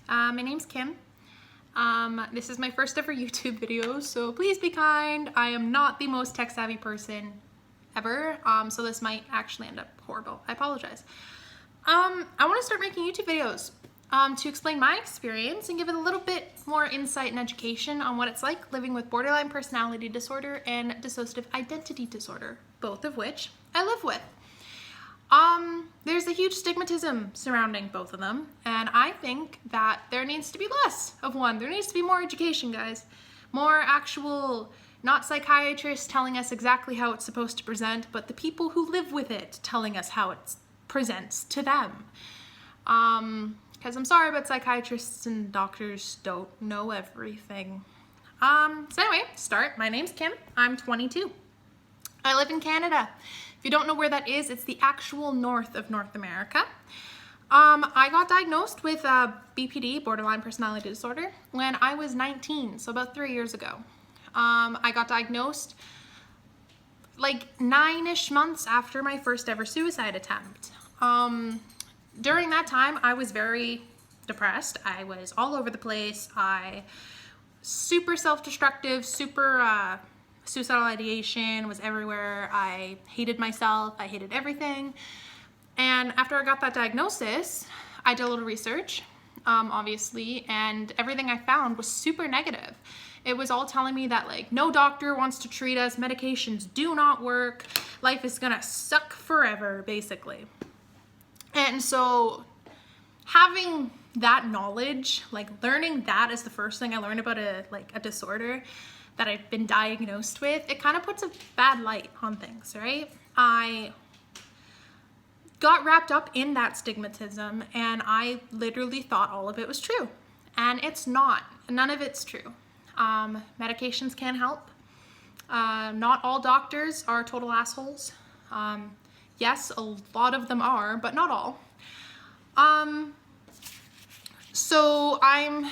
My name's Kim. This is my first ever YouTube video, so please be kind. I am not the most tech savvy person ever, so this might actually end up horrible. I apologize. I want to start making YouTube videos to explain my experience and give it a little bit more insight and education on what it's like living with borderline personality disorder and dissociative identity disorder, both of which I live with. There's a huge stigmatism surrounding both of them, and I think that there needs to be less of one. There needs to be more education, guys. More actual, not psychiatrists telling us exactly how it's supposed to present, but the people who live with it telling us how it presents to them. Because I'm sorry, but psychiatrists and doctors don't know everything. So anyway, start. My name's Kim. I'm 22. I live in Canada. If you don't know where that is, it's the actual north of North America. I got diagnosed with BPD, borderline personality disorder, when I was 19, so about 3 years ago. I got diagnosed like 9-ish months after my first ever suicide attempt. During that time, I was very depressed. I was all over the place. Super self-destructive, super suicidal ideation was everywhere. I hated myself. I hated everything. And after I got that diagnosis, I did a little research, obviously, and everything I found was super negative. It was all telling me that, like, no doctor wants to treat us, medications do not work, life is gonna suck forever, basically. And so having that knowledge, like learning that is the first thing I learned about a disorder that I've been diagnosed with, it kind of puts a bad light on things, right? I got wrapped up in that stigmatism and I literally thought all of it was true. And it's not. None of it's true. Medications can help. Not all doctors are total assholes. Yes, a lot of them are, but not all. So I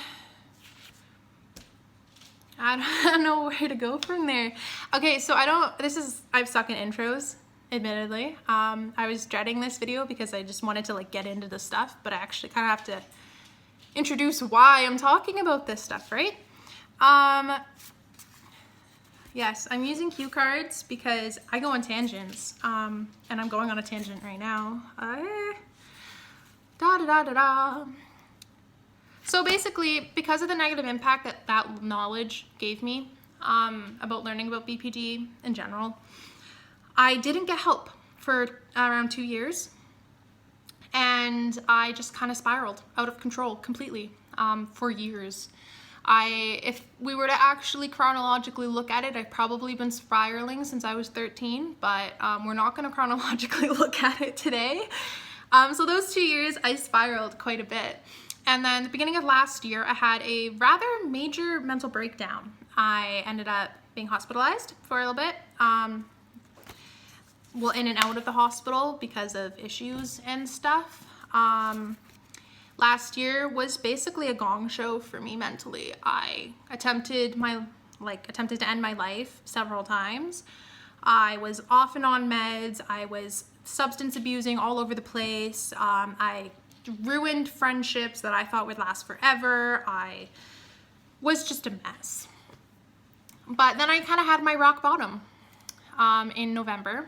don't know where to go from there. Okay, so I suck in intros, admittedly. I was dreading this video because I just wanted to like get into the stuff, but I actually kind of have to introduce why I'm talking about this stuff, right? Yes, I'm using cue cards because I go on tangents, and I'm going on a tangent right now. So basically, because of the negative impact that knowledge gave me about learning about BPD in general, I didn't get help for around 2 years, and I just kind of spiraled out of control completely for years. If we were to actually chronologically look at it, I've probably been spiraling since I was 13, but we're not going to chronologically look at it today. So those 2 years, I spiraled quite a bit. And then the beginning of last year, I had a rather major mental breakdown. I ended up being hospitalized for a little bit. Well, in and out of the hospital because of issues and stuff. Last year was basically a gong show for me mentally. I attempted to end my life several times. I was off and on meds. I was substance abusing all over the place. I ruined friendships that I thought would last forever. I was just a mess. But then I kind of had my rock bottom in November.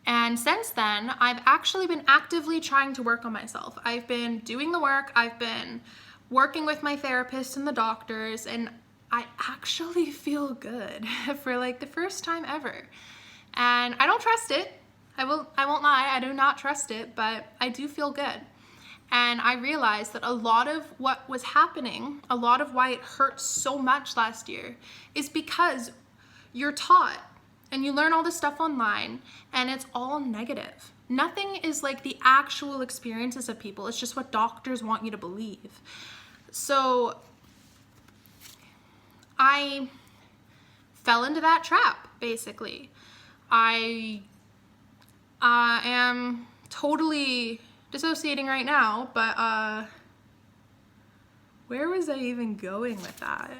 And since then, I've actually been actively trying to work on myself. I've been doing the work. I've been working with my therapist and the doctors, and I actually feel good for like the first time ever. And I don't trust it. I won't lie, I do not trust it, but I do feel good. And I realized that a lot of what was happening, a lot of why it hurt so much last year, is because you're taught and you learn all this stuff online and it's all negative. Nothing is like the actual experiences of people. It's just what doctors want you to believe. So I fell into that trap, basically. I am totally dissociating right now, but where was I even going with that?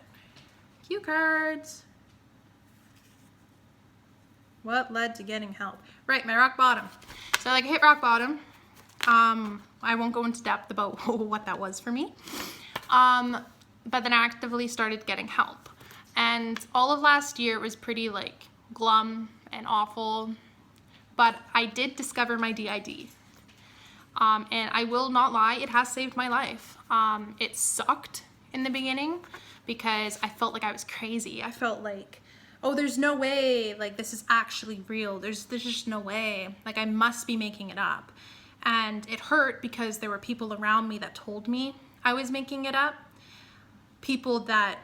Cue cards. What led to getting help? Right, my rock bottom. So like I hit rock bottom. I won't go into depth about what that was for me. But then I actively started getting help. And all of last year was pretty like glum and awful, but I did discover my DID. And I will not lie, it has saved my life. It sucked in the beginning because I felt like I was crazy. I felt like, oh, there's no way, like this is actually real. There's just no way. Like I must be making it up. And it hurt because there were people around me that told me I was making it up. People that,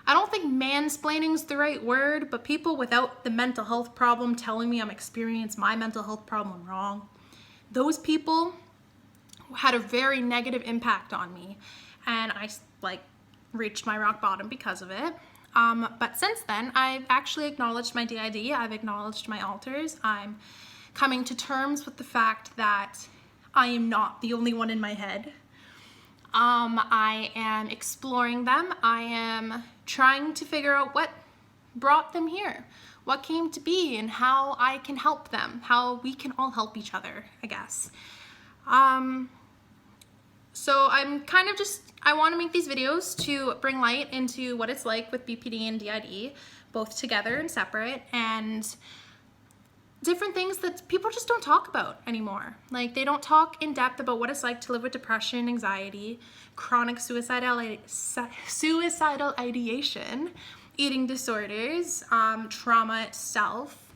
I don't think mansplaining is the right word, but people without the mental health problem telling me I'm experiencing my mental health problem wrong. Those people had a very negative impact on me, and I like reached my rock bottom because of it. But since then, I've actually acknowledged my DID. I've acknowledged my alters. I'm coming to terms with the fact that I am not the only one in my head. I am exploring them. I am trying to figure out what brought them here, what came to be, and how I can help them, how we can all help each other, I guess. So I'm kind of just, I want to make these videos to bring light into what it's like with BPD and DID, both together and separate, and different things that people just don't talk about anymore. Like they don't talk in depth about what it's like to live with depression, anxiety, chronic suicidal ideation, eating disorders, trauma itself,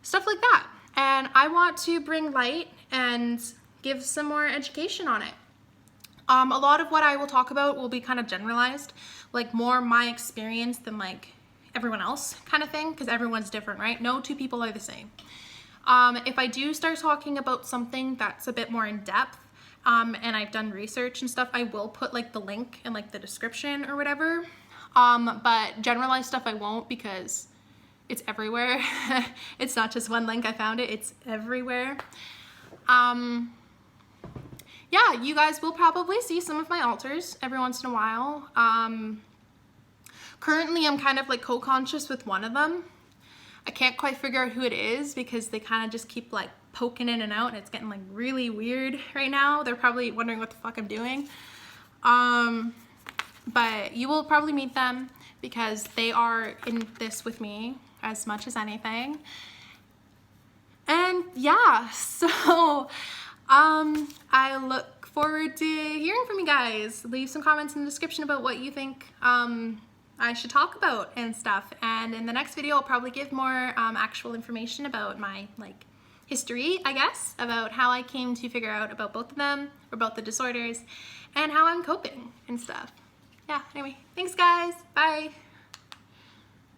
stuff like that. And I want to bring light and give some more education on it. A lot of what I will talk about will be kind of generalized, like more my experience than like everyone else kind of thing, because everyone's different, right? No two people are the same. If I do start talking about something that's a bit more in depth, and I've done research and stuff, I will put like the link in like the description or whatever. But generalized stuff I won't, because it's everywhere. It's not just one link I found it's everywhere. Yeah, you guys will probably see some of my alters every once in a while. Currently I'm kind of like co-conscious with one of them. I can't quite figure out who it is because they kind of just keep like poking in and out, and it's getting like really weird right now. They're probably wondering what the fuck I'm doing. But you will probably meet them because they are in this with me as much as anything. And yeah, so I look forward to hearing from you guys. Leave some comments in the description about what you think I should talk about and stuff. And in the next video, I'll probably give more actual information about my like history, I guess, about how I came to figure out about both of them, or both the disorders, and how I'm coping and stuff. Yeah, anyway, thanks guys, bye.